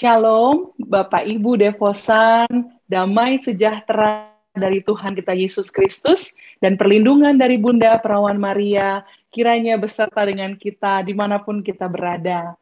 Shalom, Bapak Ibu Devosan, damai sejahtera dari Tuhan kita Yesus Kristus, dan perlindungan dari Bunda Perawan Maria, kiranya beserta dengan kita dimanapun kita berada.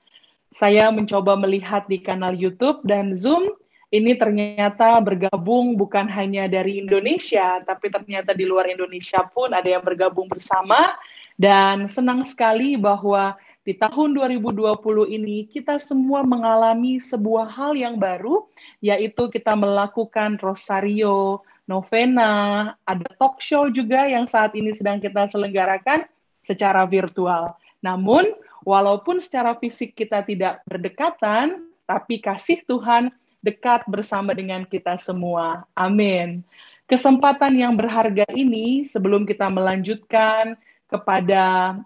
Saya mencoba melihat di kanal YouTube dan Zoom, ini ternyata bergabung bukan hanya dari Indonesia, tapi ternyata di luar Indonesia pun ada yang bergabung bersama, dan senang sekali bahwa di tahun 2020 ini, kita semua mengalami sebuah hal yang baru, yaitu kita melakukan rosario, novena, ada talk show juga yang saat ini sedang kita selenggarakan secara virtual. Namun, walaupun secara fisik kita tidak berdekatan, tapi kasih Tuhan dekat bersama dengan kita semua. Amin. Kesempatan yang berharga ini, sebelum kita melanjutkan kepada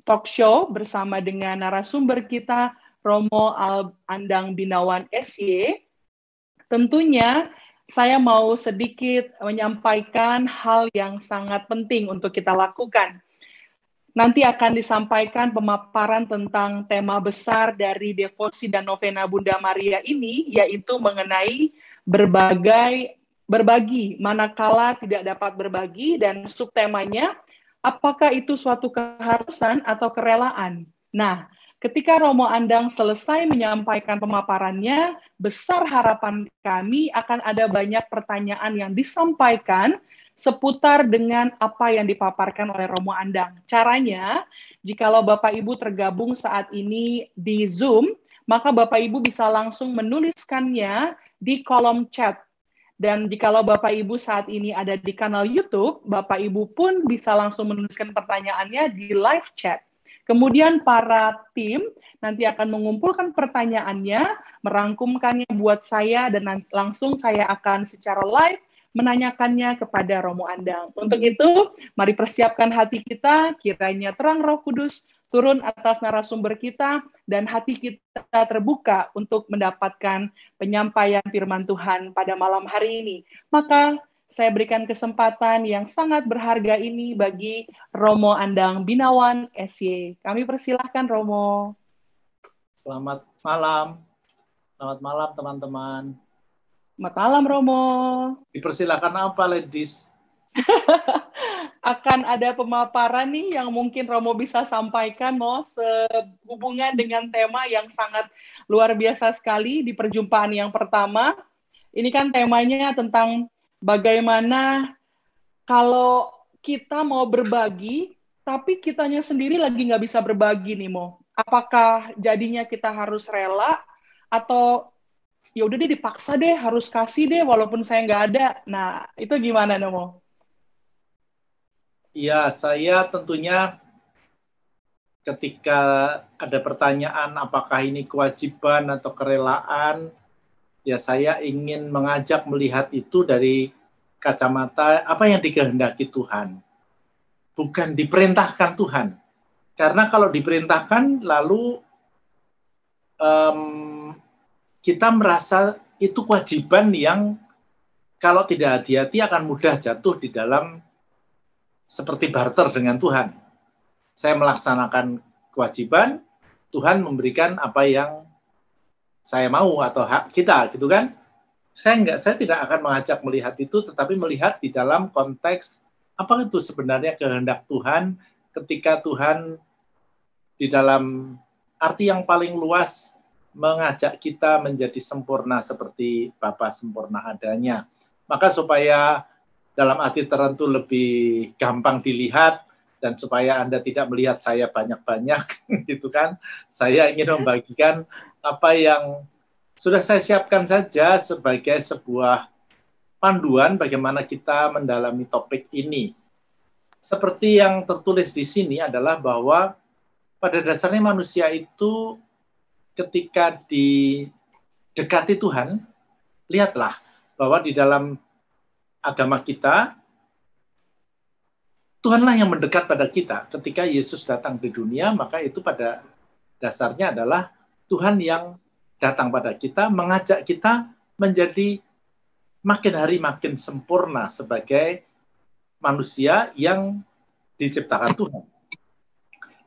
talk show bersama dengan narasumber kita, Romo Andang Binawan SY. Tentunya saya mau sedikit menyampaikan hal yang sangat penting untuk kita lakukan. Nanti akan disampaikan pemaparan tentang tema besar dari devosi dan novena Bunda Maria ini, yaitu mengenai berbagi manakala tidak dapat berbagi, dan subtemanya apakah itu suatu keharusan atau kerelaan? Nah, ketika Romo Andang selesai menyampaikan pemaparannya, besar harapan kami akan ada banyak pertanyaan yang disampaikan seputar dengan apa yang dipaparkan oleh Romo Andang. Caranya, jikalau Bapak Ibu tergabung saat ini di Zoom, maka Bapak Ibu bisa langsung menuliskannya di kolom chat. Dan jikalau Bapak Ibu saat ini ada di kanal YouTube, Bapak Ibu pun bisa langsung menuliskan pertanyaannya di live chat. Kemudian para tim nanti akan mengumpulkan pertanyaannya, merangkumkannya buat saya, dan langsung saya akan secara live menanyakannya kepada Romo Andang. Untuk itu, mari persiapkan hati kita, kiranya terang Roh Kudus turun atas narasumber kita, dan hati kita terbuka untuk mendapatkan penyampaian firman Tuhan pada malam hari ini. Maka saya berikan kesempatan yang sangat berharga ini bagi Romo Andang Binawan SY. Kami persilahkan Romo. Selamat malam. Selamat malam teman-teman. Selamat malam Romo. Dipersilakan apa, ladies? Akan ada pemaparan nih yang mungkin Romo bisa sampaikan, sehubungan dengan tema yang sangat luar biasa sekali di perjumpaan yang pertama. Ini kan temanya tentang bagaimana kalau kita mau berbagi, tapi kitanya sendiri lagi nggak bisa berbagi nih, Mo. Apakah jadinya kita harus rela, atau ya udah deh dipaksa deh, harus kasih deh walaupun saya nggak ada. Nah, itu gimana, Mo? Ya, saya tentunya ketika ada pertanyaan apakah ini kewajiban atau kerelaan, ya saya ingin mengajak melihat itu dari kacamata apa yang dikehendaki Tuhan. Bukan diperintahkan Tuhan. Karena kalau diperintahkan lalu kita merasa itu kewajiban yang kalau tidak hati-hati akan mudah jatuh di dalam seperti barter dengan Tuhan. Saya melaksanakan kewajiban, Tuhan memberikan apa yang saya mau atau hak kita, gitu kan? Saya tidak akan mengajak melihat itu, tetapi melihat di dalam konteks apa itu sebenarnya kehendak Tuhan ketika Tuhan di dalam arti yang paling luas mengajak kita menjadi sempurna seperti Bapa sempurna adanya. Maka supaya dalam arti tertentu lebih gampang dilihat, dan supaya Anda tidak melihat saya banyak-banyak, gitu kan, saya ingin membagikan apa yang sudah saya siapkan saja sebagai sebuah panduan bagaimana kita mendalami topik ini. Seperti yang tertulis di sini adalah bahwa pada dasarnya manusia itu ketika didekati Tuhan, lihatlah bahwa di dalam agama kita, Tuhanlah yang mendekat pada kita. Ketika Yesus datang di dunia, maka itu pada dasarnya adalah Tuhan yang datang pada kita, mengajak kita menjadi makin hari makin sempurna sebagai manusia yang diciptakan Tuhan.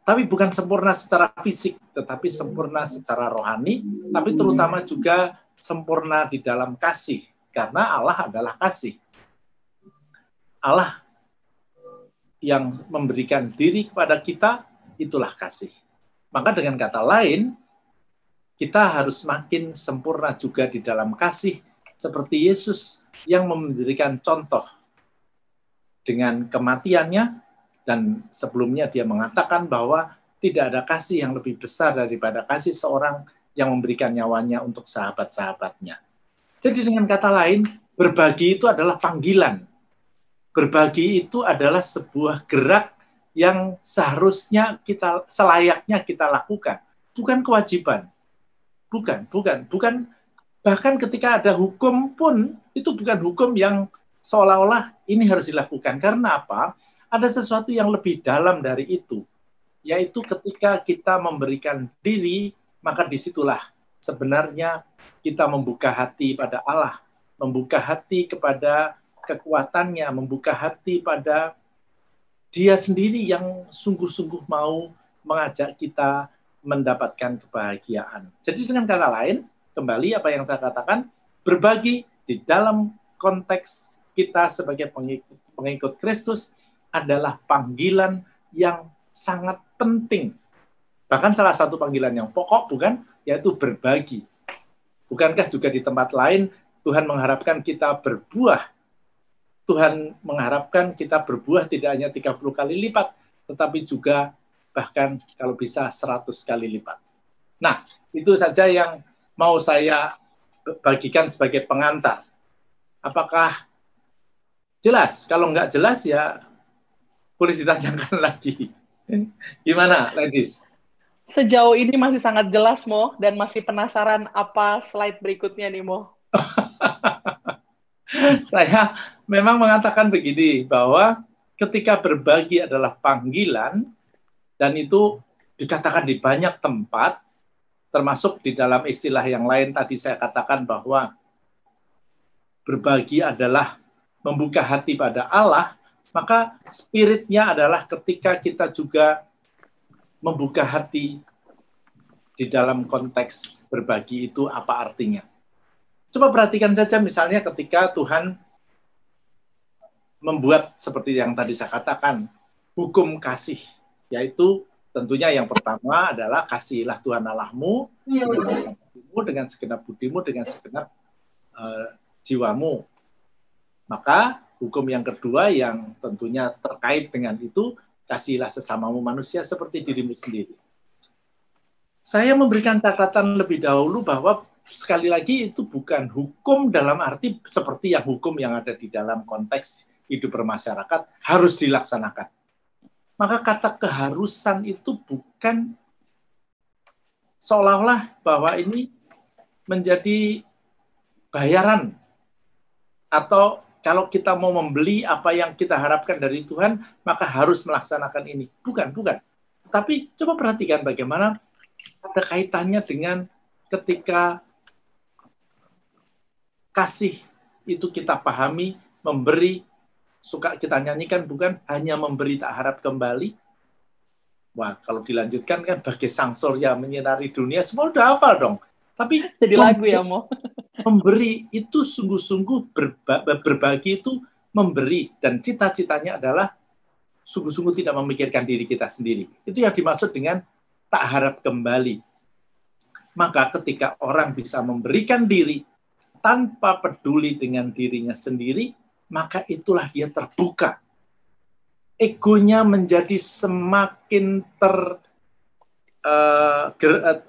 Tapi bukan sempurna secara fisik, tetapi sempurna secara rohani, tapi terutama juga sempurna di dalam kasih. Karena Allah adalah kasih. Allah yang memberikan diri kepada kita, itulah kasih. Maka dengan kata lain, kita harus makin sempurna juga di dalam kasih, seperti Yesus yang memberikan contoh dengan kematiannya, dan sebelumnya dia mengatakan bahwa tidak ada kasih yang lebih besar daripada kasih seorang yang memberikan nyawanya untuk sahabat-sahabatnya. Jadi dengan kata lain, berbagi itu adalah panggilan. Berbagi itu adalah sebuah gerak yang seharusnya selayaknya kita lakukan. Bukan kewajiban. Bukan. Bahkan ketika ada hukum pun, itu bukan hukum yang seolah-olah ini harus dilakukan. Karena apa? Ada sesuatu yang lebih dalam dari itu, yaitu ketika kita memberikan diri, maka disitulah sebenarnya kita membuka hati pada Allah, membuka hati kepada kekuatannya, membuka hati pada Dia sendiri yang sungguh-sungguh mau mengajak kita mendapatkan kebahagiaan. Jadi dengan kata lain, kembali apa yang saya katakan, berbagi di dalam konteks kita sebagai pengikut Kristus adalah panggilan yang sangat penting. Bahkan salah satu panggilan yang pokok, bukan? Yaitu berbagi. Bukankah juga di tempat lain Tuhan mengharapkan kita berbuah? Tuhan mengharapkan kita berbuah tidak hanya 30 kali lipat, tetapi juga bahkan kalau bisa 100 kali lipat. Nah, itu saja yang mau saya bagikan sebagai pengantar. Apakah jelas? Kalau nggak jelas ya boleh ditanyakan lagi. Gimana, ladies? Sejauh ini masih sangat jelas, Mo, dan masih penasaran apa slide berikutnya nih, Mo. Saya memang mengatakan begini, bahwa ketika berbagi adalah panggilan, dan itu dikatakan di banyak tempat, termasuk di dalam istilah yang lain tadi saya katakan bahwa berbagi adalah membuka hati pada Allah, maka spiritnya adalah ketika kita juga membuka hati di dalam konteks berbagi itu apa artinya. Coba perhatikan saja misalnya ketika Tuhan membuat seperti yang tadi saya katakan, hukum kasih, yaitu tentunya yang pertama adalah kasihilah Tuhan Allahmu dengan segenap budimu, dengan segenap jiwamu. Maka hukum yang kedua yang tentunya terkait dengan itu, kasihilah sesamamu manusia seperti dirimu sendiri. Saya memberikan catatan lebih dahulu bahwa sekali lagi itu bukan hukum dalam arti seperti yang hukum yang ada di dalam konteks hidup bermasyarakat harus dilaksanakan. Maka kata keharusan itu bukan seolah-olah bahwa ini menjadi bayaran atau kalau kita mau membeli apa yang kita harapkan dari Tuhan, maka harus melaksanakan ini. Bukan. Tapi coba perhatikan bagaimana ada kaitannya dengan ketika kasih itu kita pahami, memberi, suka kita nyanyikan, bukan hanya memberi tak harap kembali. Wah, kalau dilanjutkan kan bagai sang surya menyinari dunia, semua udah hafal dong. Tapi jadi lagu ya, Mo. Memberi itu sungguh-sungguh berbagi itu memberi, dan cita-citanya adalah sungguh-sungguh tidak memikirkan diri kita sendiri. Itu yang dimaksud dengan tak harap kembali. Maka ketika orang bisa memberikan diri tanpa peduli dengan dirinya sendiri, maka itulah dia terbuka. Egonya menjadi semakin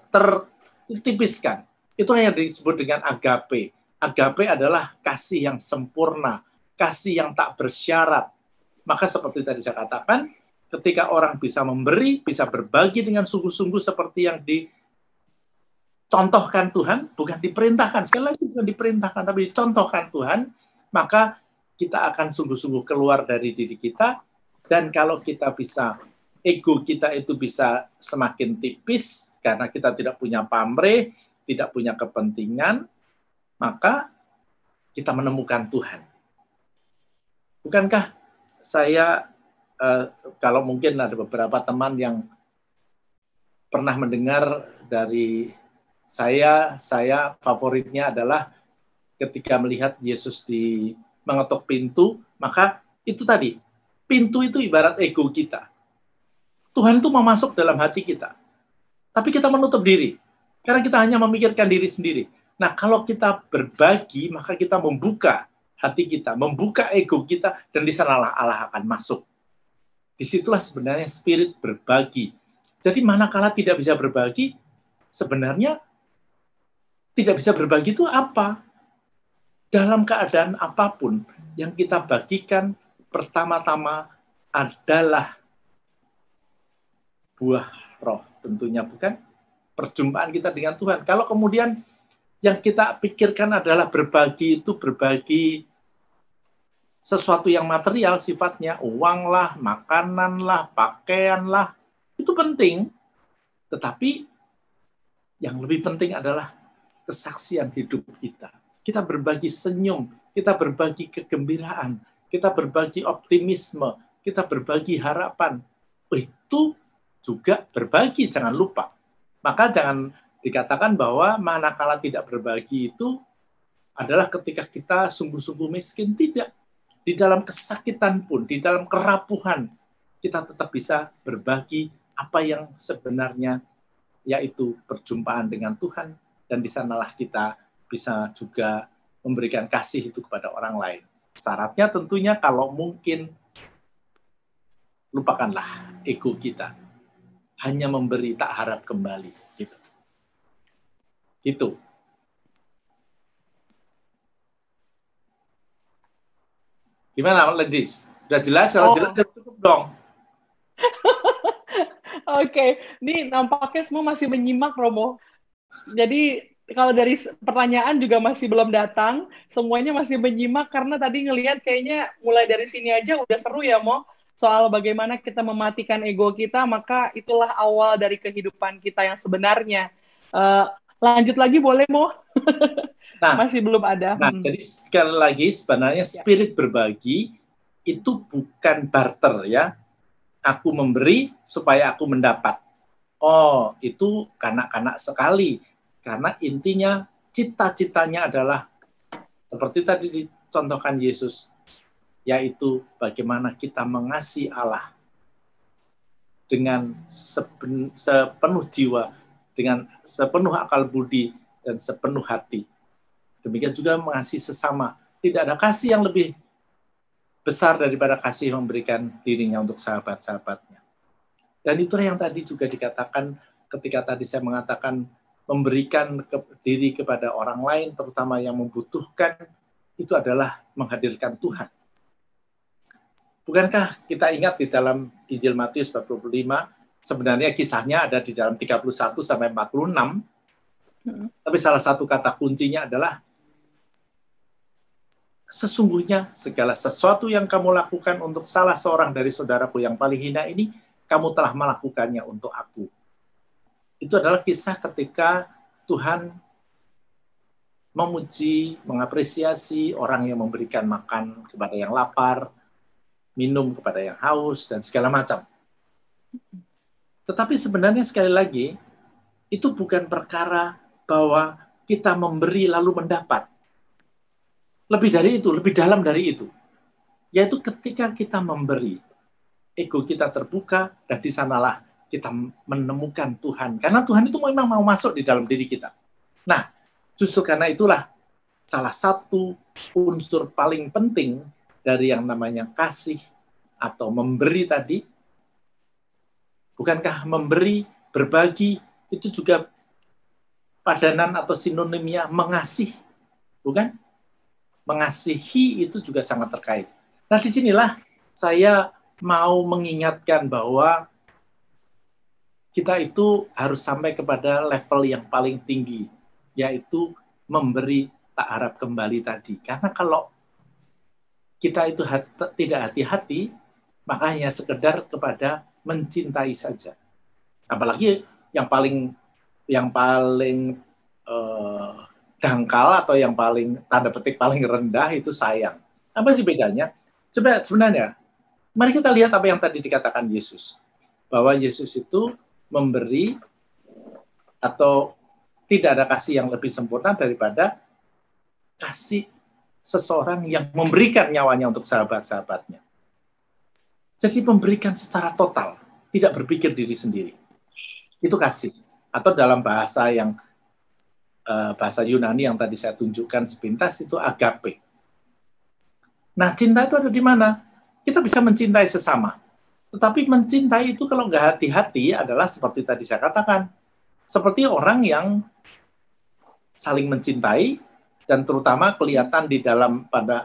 tertipiskan. Itulah yang disebut dengan agape. Agape adalah kasih yang sempurna, kasih yang tak bersyarat. Maka seperti tadi saya katakan, ketika orang bisa memberi, bisa berbagi dengan sungguh-sungguh seperti yang dicontohkan Tuhan, bukan diperintahkan, sekali lagi bukan diperintahkan, tapi dicontohkan Tuhan, maka kita akan sungguh-sungguh keluar dari diri kita, dan kalau kita bisa, ego kita itu bisa semakin tipis, karena kita tidak punya pamrih, tidak punya kepentingan, maka kita menemukan Tuhan. Bukankah saya, kalau mungkin ada beberapa teman yang pernah mendengar dari saya favoritnya adalah ketika melihat Yesus mengetuk pintu, maka itu tadi, pintu itu ibarat ego kita. Tuhan itu mau masuk dalam hati kita. Tapi kita menutup diri. Karena kita hanya memikirkan diri sendiri. Nah, kalau kita berbagi, maka kita membuka hati kita, membuka ego kita, dan di sanalah Allah akan masuk. Disitulah sebenarnya spirit berbagi. Jadi manakala tidak bisa berbagi, sebenarnya tidak bisa berbagi itu apa? Dalam keadaan apapun yang kita bagikan, pertama-tama adalah buah roh, tentunya bukan perjumpaan kita dengan Tuhan. Kalau kemudian yang kita pikirkan adalah berbagi itu berbagi sesuatu yang material sifatnya, uang lah, makanan lah, pakaian lah, itu penting. Tetapi yang lebih penting adalah kesaksian hidup kita. Kita berbagi senyum, kita berbagi kegembiraan, kita berbagi optimisme, kita berbagi harapan. Itu juga berbagi, jangan lupa. Maka jangan dikatakan bahwa manakala tidak berbagi itu adalah ketika kita sungguh-sungguh miskin. Tidak. Di dalam kesakitan pun, di dalam kerapuhan, kita tetap bisa berbagi apa yang sebenarnya, yaitu perjumpaan dengan Tuhan, dan di sanalah kita bisa juga memberikan kasih itu kepada orang lain. Syaratnya tentunya kalau mungkin, lupakanlah ego kita. Hanya memberi, tak harap kembali. Gitu. Gimana, ladies? Sudah jelas? Kalau jelas, cukup dong. Oke, ini nampaknya semua masih menyimak, Romo. Jadi, kalau dari pertanyaan juga masih belum datang, semuanya masih menyimak, karena tadi ngelihat kayaknya mulai dari sini aja udah seru ya, Mo. Soal bagaimana kita mematikan ego kita, maka itulah awal dari kehidupan kita yang sebenarnya. Lanjut lagi boleh, Mo? Nah, masih belum ada. Nah, jadi sekali lagi sebenarnya spirit berbagi itu bukan barter ya. Aku memberi supaya aku mendapat. Oh, itu kanak-kanak sekali. Karena intinya cita-citanya adalah seperti tadi dicontohkan Yesus, yaitu bagaimana kita mengasihi Allah dengan sepenuh jiwa, dengan sepenuh akal budi, dan sepenuh hati. Demikian juga mengasihi sesama. Tidak ada kasih yang lebih besar daripada kasih memberikan dirinya untuk sahabat-sahabatnya. Dan itulah yang tadi juga dikatakan ketika tadi saya mengatakan memberikan diri kepada orang lain, terutama yang membutuhkan, itu adalah menghadirkan Tuhan. Bukankah kita ingat di dalam Injil Matius 45, sebenarnya kisahnya ada di dalam 31 sampai 46, tapi salah satu kata kuncinya adalah sesungguhnya segala sesuatu yang kamu lakukan untuk salah seorang dari saudaraku yang paling hina ini, kamu telah melakukannya untuk aku. Itu adalah kisah ketika Tuhan memuji, mengapresiasi orang yang memberikan makan kepada yang lapar, minum kepada yang haus, dan segala macam. Tetapi sebenarnya sekali lagi, itu bukan perkara bahwa kita memberi lalu mendapat. Lebih dari itu, lebih dalam dari itu. Yaitu ketika kita memberi, ego kita terbuka, dan di sanalah kita menemukan Tuhan. Karena Tuhan itu memang mau masuk di dalam diri kita. Nah, justru karena itulah salah satu unsur paling penting dari yang namanya kasih atau memberi tadi. Bukankah memberi, berbagi, itu juga padanan atau sinonimnya mengasihi, bukan? Mengasihi itu juga sangat terkait. Nah, disinilah saya mau mengingatkan bahwa kita itu harus sampai kepada level yang paling tinggi, yaitu memberi tak harap kembali tadi. Karena kalau kita itu tidak hati-hati, maka hanya sekedar kepada mencintai saja. Apalagi yang paling dangkal atau yang paling tanda petik paling rendah itu sayang. Apa sih bedanya? Coba sebenarnya, mari kita lihat apa yang tadi dikatakan Yesus. Bahwa Yesus itu memberi atau tidak ada kasih yang lebih sempurna daripada kasih seseorang yang memberikan nyawanya untuk sahabat-sahabatnya. Jadi memberikan secara total, tidak berpikir diri sendiri. Itu kasih. Atau dalam bahasa bahasa Yunani yang tadi saya tunjukkan sepintas itu agape. Nah, cinta itu ada di mana? Kita bisa mencintai sesama. Tetapi mencintai itu kalau nggak hati-hati adalah seperti tadi saya katakan. Seperti orang yang saling mencintai, dan terutama kelihatan di dalam pada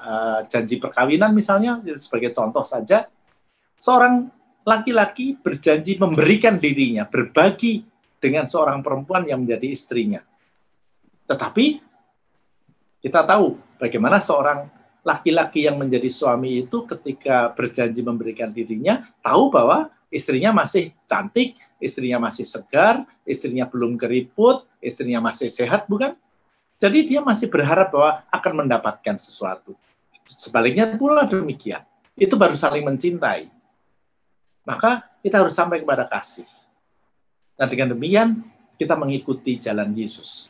janji perkawinan misalnya, sebagai contoh saja, seorang laki-laki berjanji memberikan dirinya, berbagi dengan seorang perempuan yang menjadi istrinya. Tetapi kita tahu bagaimana seorang laki-laki yang menjadi suami itu ketika berjanji memberikan dirinya, tahu bahwa istrinya masih cantik, istrinya masih segar, istrinya belum keriput, istrinya masih sehat, bukan? Jadi dia masih berharap bahwa akan mendapatkan sesuatu. Sebaliknya pula demikian. Itu baru saling mencintai. Maka kita harus sampai kepada kasih. Dan dengan demikian, kita mengikuti jalan Yesus.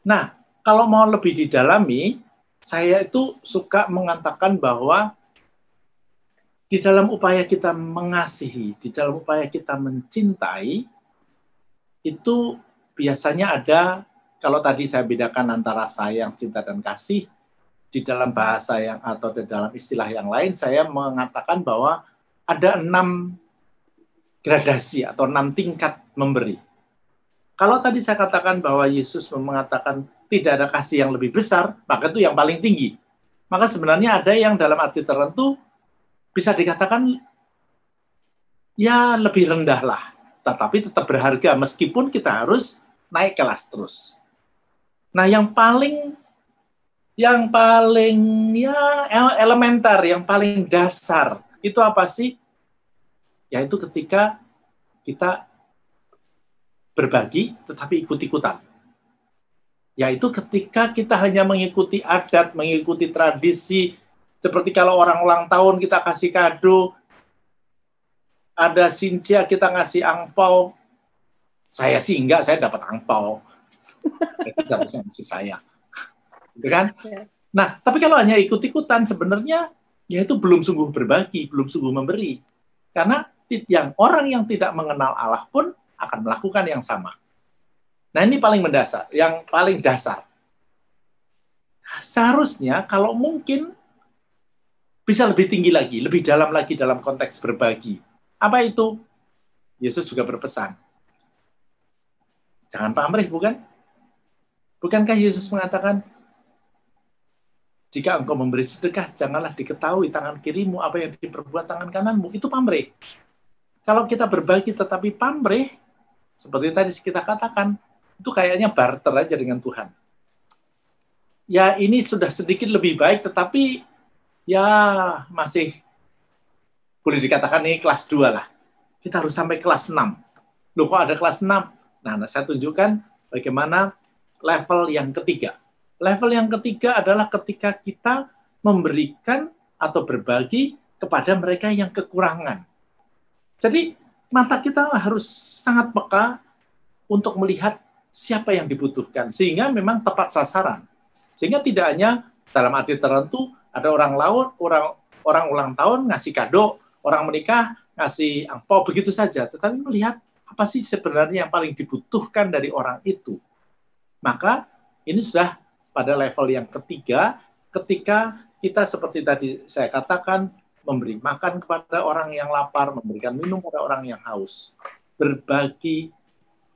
Nah, kalau mau lebih didalami, saya itu suka mengatakan bahwa di dalam upaya kita mengasihi, di dalam upaya kita mencintai, itu biasanya ada, kalau tadi saya bedakan antara sayang, cinta, dan kasih, di dalam bahasa yang atau di dalam istilah yang lain, saya mengatakan bahwa ada 6 gradasi atau 6 tingkat memberi. Kalau tadi saya katakan bahwa Yesus mengatakan tidak ada kasih yang lebih besar, maka itu yang paling tinggi. Maka sebenarnya ada yang dalam arti tertentu bisa dikatakan ya lebih rendah lah, tetapi tetap berharga meskipun kita harus naik kelas terus. Nah, yang paling ya elementer, yang paling dasar itu apa sih? Yaitu ketika kita berbagi tetapi ikut-ikutan. Yaitu ketika kita hanya mengikuti adat, mengikuti tradisi, seperti kalau orang ulang tahun kita kasih kado, ada sincia kita ngasih angpau. Saya sih enggak, saya dapat angpau. Itu harusnya ngasih saya. Gitu kan? Nah, tapi kalau hanya ikut-ikutan sebenarnya ya itu belum sungguh berbagi, belum sungguh memberi. Karena orang yang tidak mengenal Allah pun akan melakukan yang sama. Nah, ini paling mendasar, yang paling dasar. Seharusnya kalau mungkin bisa lebih tinggi lagi, lebih dalam lagi dalam konteks berbagi. Apa itu? Yesus juga berpesan. Jangan pamrih, bukan? Bukankah Yesus mengatakan, jika engkau memberi sedekah, janganlah diketahui tangan kirimu apa yang diperbuat tangan kananmu. Itu pamrih. Kalau kita berbagi tetapi pamrih, seperti tadi kita katakan, itu kayaknya barter aja dengan Tuhan. Ya ini sudah sedikit lebih baik, tetapi ya masih boleh dikatakan ini kelas 2 lah. Kita harus sampai kelas 6. Loh kok ada kelas 6? Nah, saya tunjukkan bagaimana level yang ketiga. Level yang ketiga adalah ketika kita memberikan atau berbagi kepada mereka yang kekurangan. Jadi mata kita harus sangat peka untuk melihat siapa yang dibutuhkan, sehingga memang tepat sasaran. Sehingga tidak hanya dalam arti tertentu ada orang ulang tahun ngasih kado, orang menikah ngasih angpau begitu saja, tetapi melihat apa sih sebenarnya yang paling dibutuhkan dari orang itu. Maka ini sudah pada level yang ketiga, ketika kita seperti tadi saya katakan, memberi makan kepada orang yang lapar, memberikan minum kepada orang yang haus. Berbagi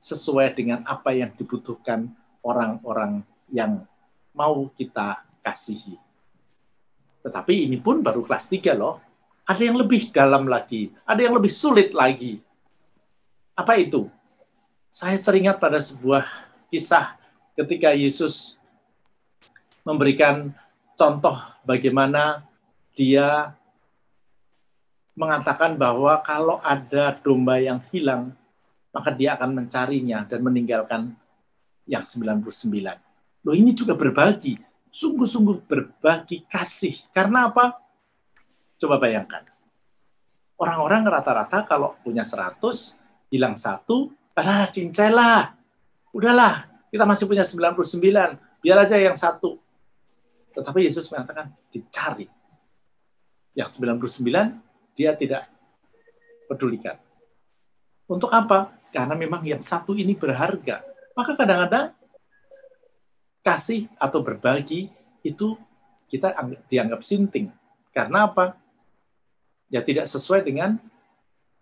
sesuai dengan apa yang dibutuhkan orang-orang yang mau kita kasihi. Tetapi ini pun baru kelas 3 loh. Ada yang lebih dalam lagi, ada yang lebih sulit lagi. Apa itu? Saya teringat pada sebuah kisah ketika Yesus memberikan contoh bagaimana dia mengatakan bahwa kalau ada domba yang hilang, maka dia akan mencarinya dan meninggalkan yang 99. Loh, ini juga berbagi, sungguh-sungguh berbagi kasih. Karena apa? Coba bayangkan. Orang-orang rata-rata kalau punya 100, hilang 1, cincai lah. Udahlah, kita masih punya 99, biar aja yang satu. Tetapi Yesus mengatakan, dicari. Yang 99, dia tidak pedulikan. Untuk apa? Karena memang yang satu ini berharga. Maka kadang-kadang kasih atau berbagi itu kita dianggap sinting. Karena apa? Ya tidak sesuai dengan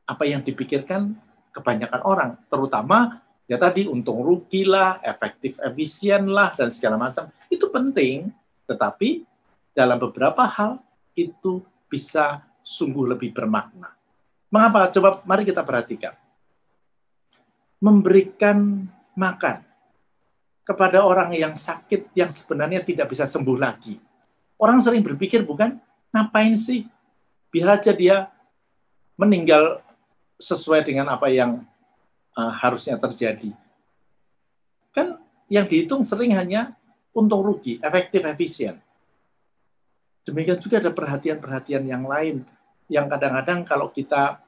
apa yang dipikirkan kebanyakan orang. Terutama ya tadi untung rugi lah, efektif efisien lah, dan segala macam. Itu penting, tetapi dalam beberapa hal itu bisa sungguh lebih bermakna. Mengapa? Coba mari kita perhatikan. Memberikan makan kepada orang yang sakit yang sebenarnya tidak bisa sembuh lagi. Orang sering berpikir, bukan, ngapain sih? Biar aja dia meninggal sesuai dengan apa yang harusnya terjadi. Kan yang dihitung sering hanya untung rugi, efektif efisien. Demikian juga ada perhatian-perhatian yang lain, yang kadang-kadang kalau kita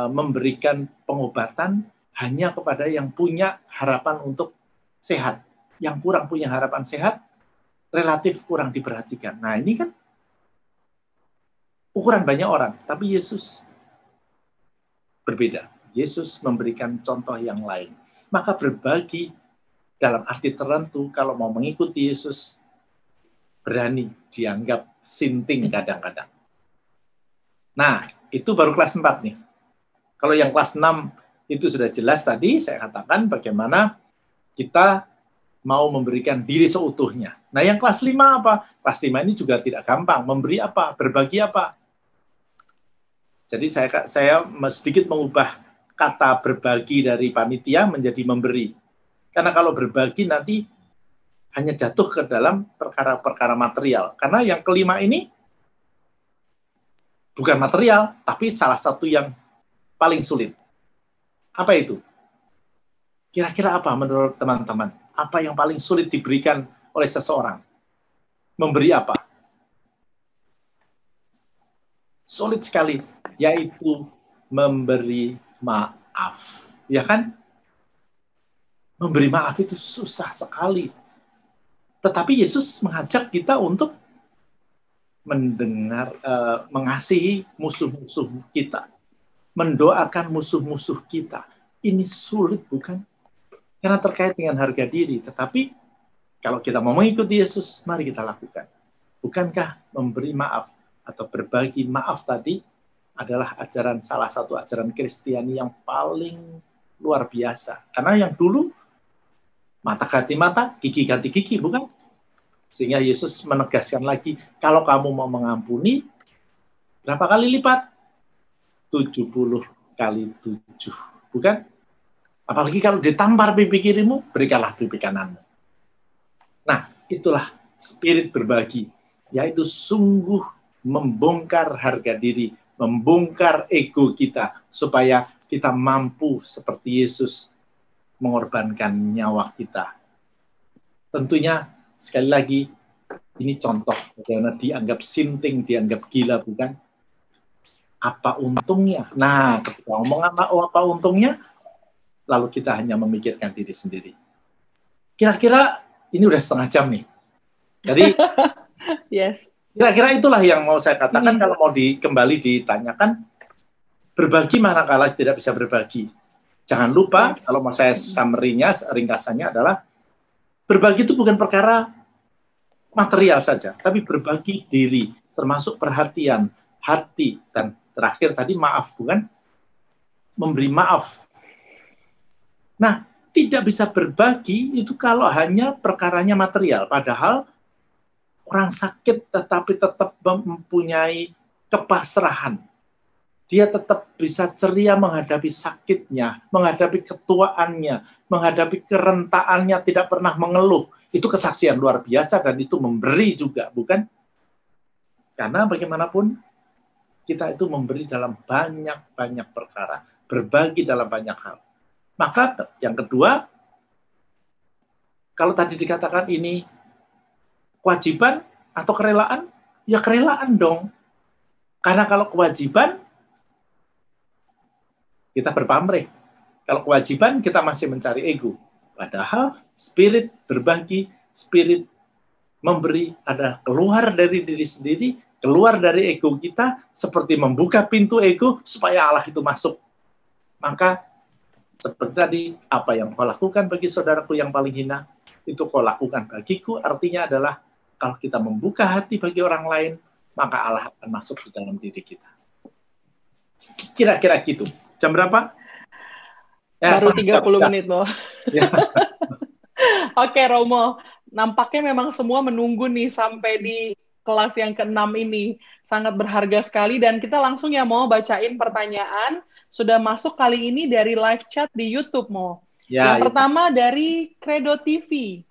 memberikan pengobatan hanya kepada yang punya harapan untuk sehat. Yang kurang punya harapan sehat, relatif kurang diperhatikan. Nah ini kan ukuran banyak orang, tapi Yesus berbeda. Yesus memberikan contoh yang lain. Maka berbagi dalam arti tertentu, kalau mau mengikuti Yesus, berani dianggap sinting kadang-kadang. Nah, itu baru kelas 4 nih. Kalau yang kelas 6 itu sudah jelas tadi, saya katakan bagaimana kita mau memberikan diri seutuhnya. Nah, yang kelas 5 apa? Kelas 5 ini juga tidak gampang. Memberi apa? Berbagi apa? Jadi saya sedikit mengubah kata berbagi dari panitia menjadi memberi. Karena kalau berbagi nanti hanya jatuh ke dalam perkara-perkara material. Karena yang kelima ini bukan material, tapi salah satu yang paling sulit. Apa itu? Kira-kira apa menurut teman-teman? Apa yang paling sulit diberikan oleh seseorang? Memberi apa? Sulit sekali, yaitu memberi maaf. Ya kan? Memberi maaf itu susah sekali. Tetapi Yesus mengajak kita untuk mendengar, mengasihi musuh-musuh kita, mendoakan musuh-musuh kita. Ini sulit, bukan? Karena terkait dengan harga diri. Tetapi kalau kita mau mengikuti Yesus, mari kita lakukan. Bukankah memberi maaf atau berbagi maaf tadi adalah salah satu ajaran Kristiani yang paling luar biasa. Karena yang dulu mata ganti mata, gigi ganti gigi, bukan? Sehingga Yesus menegaskan lagi, kalau kamu mau mengampuni, berapa kali lipat? 70 kali 7, bukan? Apalagi kalau ditampar pipi kirimu, berikanlah pipi kananmu. Nah, itulah spirit berbagi, yaitu sungguh membongkar harga diri, membongkar ego kita, supaya kita mampu seperti Yesus mengorbankan nyawa kita. Tentunya, sekali lagi, ini contoh bagaimana dianggap sinting, dianggap gila, bukan? Apa untungnya? Nah, ketika ngomong apa untungnya, lalu kita hanya memikirkan diri sendiri. Kira-kira ini udah setengah jam nih. Jadi, yes. Kira-kira itulah yang mau saya katakan. Kalau mau kembali ditanyakan, berbagi manakala tidak bisa berbagi. Jangan lupa, kalau mau saya summary-nya, ringkasannya adalah, berbagi itu bukan perkara material saja, tapi berbagi diri, termasuk perhatian, hati, dan terakhir tadi maaf, bukan? Memberi maaf. Nah, tidak bisa berbagi itu kalau hanya perkaranya material, padahal orang sakit tetapi tetap mempunyai kepasrahan. Dia tetap bisa ceria menghadapi sakitnya, menghadapi ketuaannya, menghadapi kerentaannya, tidak pernah mengeluh. Itu kesaksian luar biasa dan itu memberi juga, bukan? Karena bagaimanapun kita itu memberi dalam banyak-banyak perkara, berbagi dalam banyak hal. Maka yang kedua, kalau tadi dikatakan ini kewajiban atau kerelaan, ya kerelaan dong. Karena kalau kewajiban, kita berpamrih. Kalau kewajiban, kita masih mencari ego. Padahal spirit berbagi, spirit memberi adalah keluar dari diri sendiri, keluar dari ego kita, seperti membuka pintu ego supaya Allah itu masuk. Maka seperti tadi, apa yang kau lakukan bagi saudaraku yang paling hina, itu kau lakukan bagiku. Artinya adalah kalau kita membuka hati bagi orang lain, maka Allah akan masuk di dalam diri kita. Kira-kira gitu. Jam berapa? Baru 30 menit loh. Ya. Oke, Romo. Nampaknya memang semua menunggu nih sampai di kelas yang ke-6 ini. Sangat berharga sekali, dan kita langsung ya mau bacain pertanyaan. Sudah masuk kali ini dari live chat di YouTube, Mo. Ya, yang pertama dari Credo TV.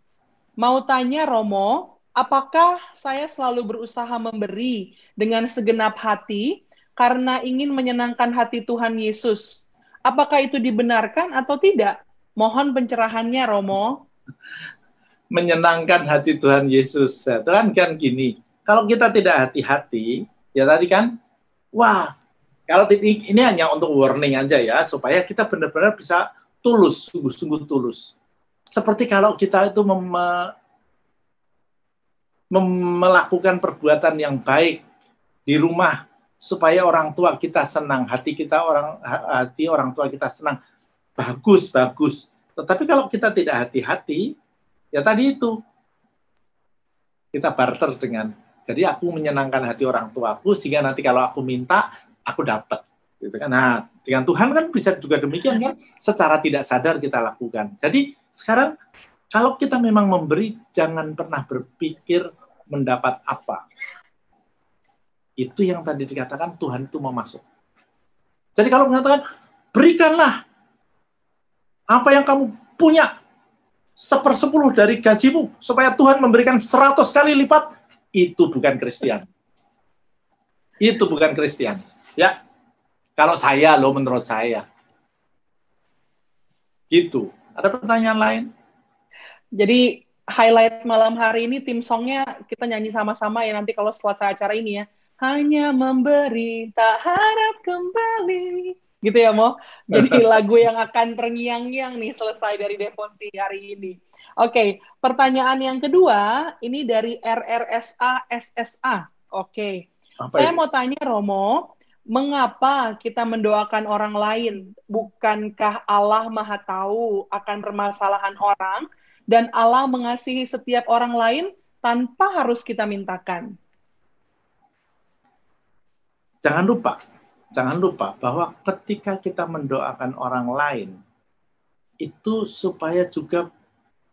Mau tanya, Romo, apakah saya selalu berusaha memberi dengan segenap hati karena ingin menyenangkan hati Tuhan Yesus? Apakah itu dibenarkan atau tidak? Mohon pencerahannya, Romo. Menyenangkan hati Tuhan Yesus. Ya, Tuhan kan gini, kalau kita tidak hati-hati, ya tadi kan, wah, kalau ini hanya untuk warning aja ya, supaya kita benar-benar bisa tulus, sungguh-sungguh tulus. Seperti kalau kita itu melakukan perbuatan yang baik di rumah, supaya orang tua kita senang, hati orang tua kita senang, bagus. Tetapi kalau kita tidak hati-hati, ya tadi itu, kita barter dengan, jadi aku menyenangkan hati orang tuaku, sehingga nanti kalau aku minta, aku dapat. Gitu kan. Nah, dengan Tuhan kan bisa juga demikian kan, secara tidak sadar kita lakukan. Jadi sekarang, kalau kita memang memberi, jangan pernah berpikir mendapat apa. Itu yang tadi dikatakan Tuhan itu mau masuk. Jadi kalau mengatakan, berikanlah apa yang kamu punya, 1/10 dari gajimu, supaya Tuhan memberikan 100 kali lipat, itu bukan Kristen. Itu bukan Kristen. Ya, kalau saya loh, menurut saya. Gitu. Ada pertanyaan lain? Jadi highlight malam hari ini tim songnya kita nyanyi sama-sama ya nanti kalau selesai acara ini ya. Hanya memberi, tak harap kembali. Gitu ya, Mo. Jadi lagu yang akan terngiang-ngiang nih selesai dari devosi hari ini. Oke, pertanyaan yang kedua, ini dari RRSA SSA. Oke. Saya mau tanya, Romo, mengapa kita mendoakan orang lain? Bukankah Allah Maha Tahu akan permasalahan orang? Dan Allah mengasihi setiap orang lain tanpa harus kita mintakan. Jangan lupa bahwa ketika kita mendoakan orang lain, itu supaya juga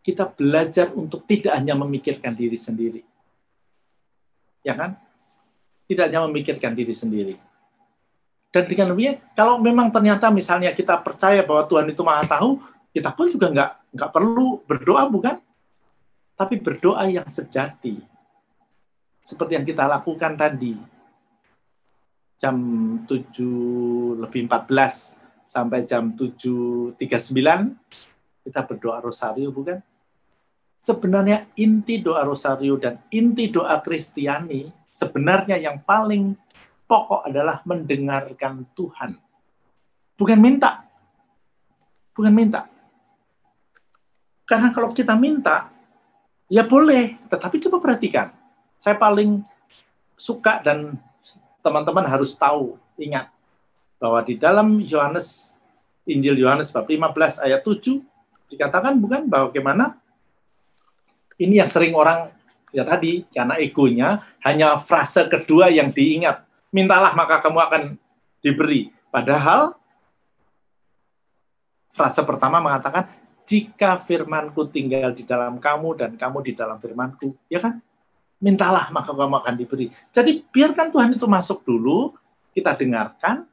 kita belajar untuk tidak hanya memikirkan diri sendiri. Ya kan? Tidak hanya memikirkan diri sendiri. Dan dengan demikian, kalau memang ternyata misalnya kita percaya bahwa Tuhan itu Maha Tahu, kita pun juga nggak perlu berdoa, bukan? Tapi berdoa yang sejati. Seperti yang kita lakukan tadi. Jam 7:14 sampai jam 7:39, kita berdoa rosario, bukan? Sebenarnya inti doa rosario dan inti doa Kristiani, sebenarnya yang paling pokok adalah mendengarkan Tuhan. Bukan minta. Karena kalau kita minta, ya boleh, tetapi coba perhatikan. Saya paling suka dan teman-teman harus tahu, ingat, bahwa di dalam Injil Yohanes bab 15 ayat 7, dikatakan bukan bahwa bagaimana, ini yang sering orang, ya tadi, karena egonya, hanya frase kedua yang diingat, mintalah maka kamu akan diberi. Padahal, frase pertama mengatakan, jika firmanku tinggal di dalam kamu dan kamu di dalam firmanku, ya kan? Mintalah maka kamu akan diberi. Jadi biarkan Tuhan itu masuk dulu, kita dengarkan,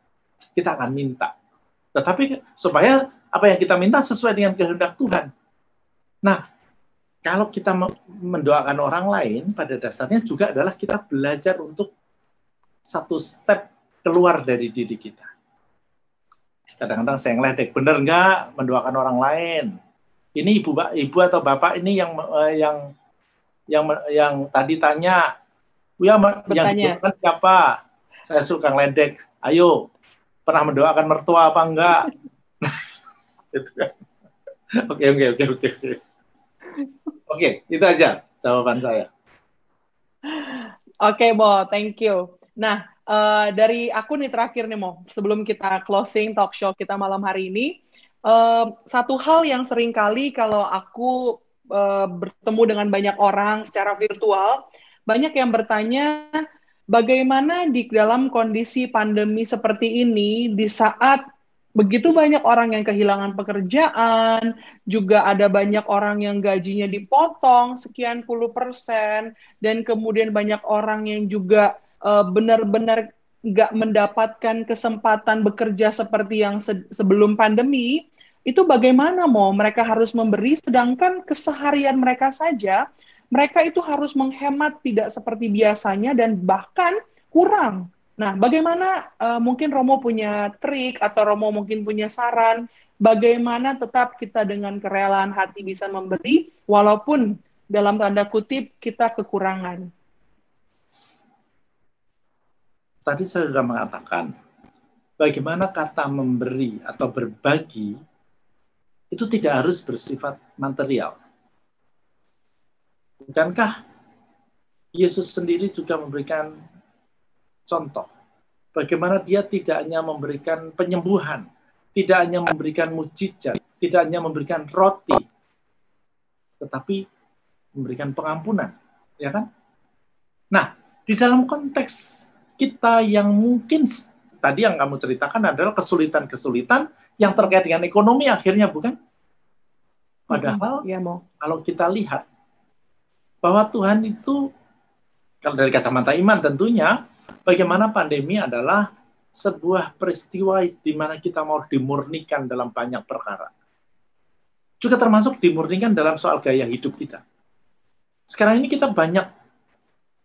kita akan minta. Tetapi supaya apa yang kita minta sesuai dengan kehendak Tuhan. Nah, kalau kita mendoakan orang lain, pada dasarnya juga adalah kita belajar untuk satu step keluar dari diri kita. Kadang-kadang saya ngeledek, bener nggak mendoakan orang lain? Ini ibu atau bapak ini yang tadi tanya, yang didoakan siapa? Saya suka ngeledek, ayo, pernah mendoakan mertua apa enggak? Gitu kan. Oke, oke, oke, oke. Oke, itu aja jawaban saya. Oke, Mo, thank you. Nah, dari aku nih terakhir nih, Mo, sebelum kita closing talk show kita malam hari ini, satu hal yang sering kali kalau aku bertemu dengan banyak orang secara virtual, banyak yang bertanya, bagaimana di dalam kondisi pandemi seperti ini, di saat begitu banyak orang yang kehilangan pekerjaan, juga ada banyak orang yang gajinya dipotong sekian puluh persen, dan kemudian banyak orang yang juga benar-benar nggak mendapatkan kesempatan bekerja seperti yang sebelum pandemi, itu bagaimana mau mereka harus memberi, sedangkan keseharian mereka saja, mereka itu harus menghemat tidak seperti biasanya dan bahkan kurang. Nah, bagaimana mungkin Romo punya trik atau Romo mungkin punya saran, bagaimana tetap kita dengan kerelaan hati bisa memberi, walaupun dalam tanda kutip kita kekurangan. Tadi saya sudah mengatakan, bagaimana kata memberi atau berbagi itu tidak harus bersifat material. Bukankah Yesus sendiri juga memberikan contoh bagaimana dia tidak hanya memberikan penyembuhan, tidak hanya memberikan mujizat, tidak hanya memberikan roti, tetapi memberikan pengampunan, ya kan? Nah, di dalam konteks kita yang mungkin tadi yang kamu ceritakan adalah kesulitan-kesulitan yang terkait dengan ekonomi akhirnya, bukan? Padahal kalau kita lihat bahwa Tuhan itu, kalau dari kacamata iman tentunya, bagaimana pandemi adalah sebuah peristiwa di mana kita mau dimurnikan dalam banyak perkara. Juga termasuk dimurnikan dalam soal gaya hidup kita. Sekarang ini kita banyak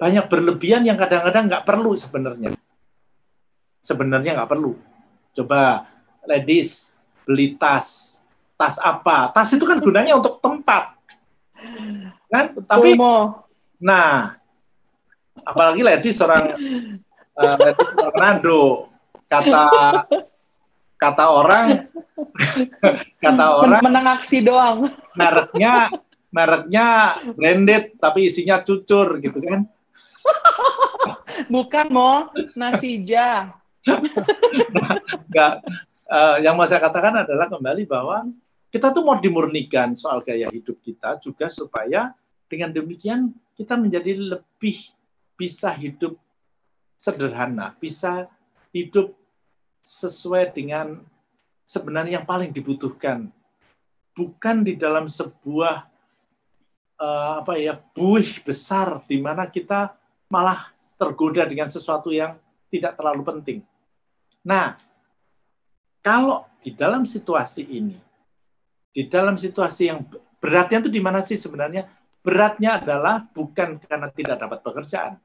berlebihan yang kadang-kadang nggak perlu sebenarnya. Sebenarnya nggak perlu. Coba ladies beli tas apa? Tas itu kan gunanya untuk tempat. Kan? Tapi nah, apalagi ladies orang Manado, kata orang menang aksi doang. Mereknya branded tapi isinya cucur gitu kan. Bukan, Mo, Nasija. Enggak, yang mau saya katakan adalah kembali bahwa kita tuh mau dimurnikan soal gaya hidup kita juga supaya dengan demikian kita menjadi lebih bisa hidup sederhana, bisa hidup sesuai dengan sebenarnya yang paling dibutuhkan, bukan di dalam sebuah buih besar di mana kita malah tergoda dengan sesuatu yang tidak terlalu penting. Nah, kalau di dalam situasi ini, di dalam situasi yang beratnya itu di mana sih sebenarnya? Beratnya adalah bukan karena tidak dapat pekerjaan,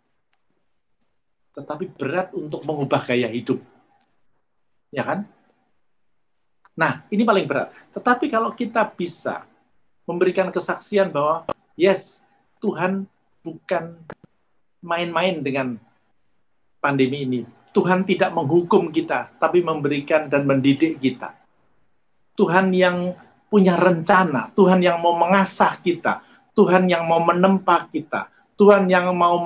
tetapi berat untuk mengubah gaya hidup. Ya kan? Nah, ini paling berat. Tetapi kalau kita bisa memberikan kesaksian bahwa yes, Tuhan bukan main-main dengan pandemi ini. Tuhan tidak menghukum kita, tapi memberikan dan mendidik kita. Tuhan yang punya rencana, Tuhan yang mau mengasah kita, Tuhan yang mau menempa kita, Tuhan yang mau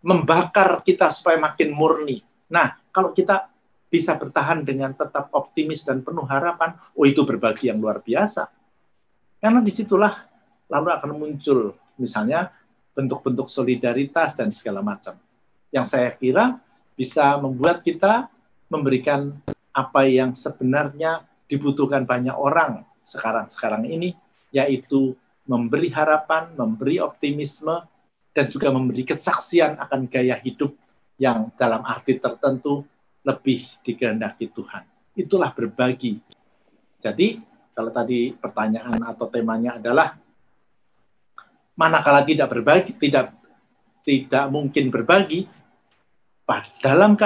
membakar kita supaya makin murni. Nah, kalau kita bisa bertahan dengan tetap optimis dan penuh harapan, itu berbagi yang luar biasa. Karena disitulah lalu akan muncul misalnya bentuk-bentuk solidaritas dan segala macam. Yang saya kira bisa membuat kita memberikan apa yang sebenarnya dibutuhkan banyak orang sekarang ini, yaitu memberi harapan, memberi optimisme, dan juga memberi kesaksian akan gaya hidup yang dalam arti tertentu lebih dikehendaki Tuhan. Itulah berbagi. Jadi, kalau tadi pertanyaan atau temanya adalah manakala tidak berbagi, tidak mungkin berbagi, dalam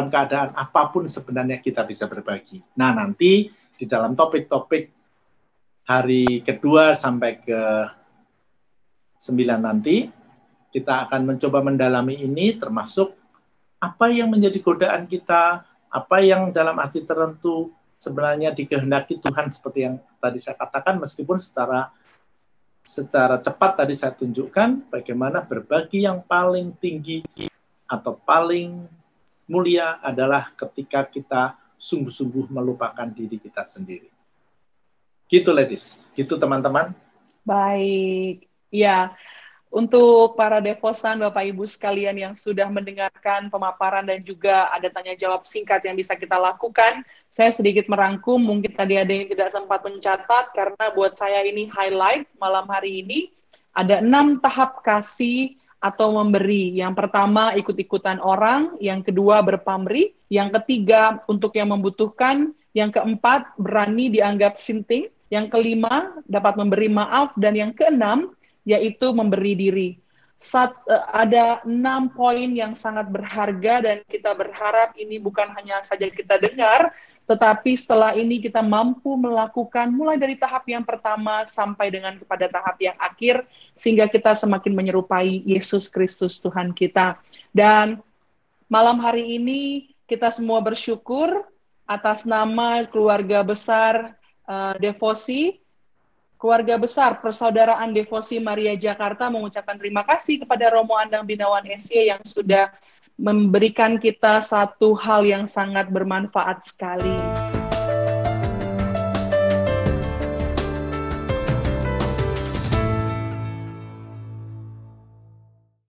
keadaan apapun sebenarnya kita bisa berbagi. Nah, nanti di dalam topik-topik hari kedua sampai ke 9 nanti, kita akan mencoba mendalami ini, termasuk apa yang menjadi godaan kita, apa yang dalam arti tertentu sebenarnya dikehendaki Tuhan seperti yang tadi saya katakan, meskipun secara cepat tadi saya tunjukkan bagaimana berbagi yang paling tinggi atau paling mulia adalah ketika kita sungguh-sungguh melupakan diri kita sendiri. Gitu ladies, gitu teman-teman. Baik, ya. Untuk para devosan, Bapak Ibu sekalian yang sudah mendengarkan pemaparan dan juga ada tanya jawab singkat yang bisa kita lakukan, saya sedikit merangkum, mungkin tadi ada yang tidak sempat mencatat, karena buat saya ini highlight malam hari ini, ada 6 tahap kasih atau memberi. Yang pertama, ikut-ikutan orang, yang kedua, berpamrih, yang ketiga, untuk yang membutuhkan, yang keempat, berani dianggap sinting, yang kelima, dapat memberi maaf, dan yang keenam, yaitu memberi diri. Ada 6 poin yang sangat berharga dan kita berharap ini bukan hanya saja kita dengar, tetapi setelah ini kita mampu melakukan mulai dari tahap yang pertama sampai dengan kepada tahap yang akhir, sehingga kita semakin menyerupai Yesus Kristus Tuhan kita. Dan malam hari ini kita semua bersyukur atas nama keluarga besar Devosi, keluarga besar Persaudaraan Devosi Maria Jakarta mengucapkan terima kasih kepada Romo Andang Binawan SY yang sudah memberikan kita satu hal yang sangat bermanfaat sekali.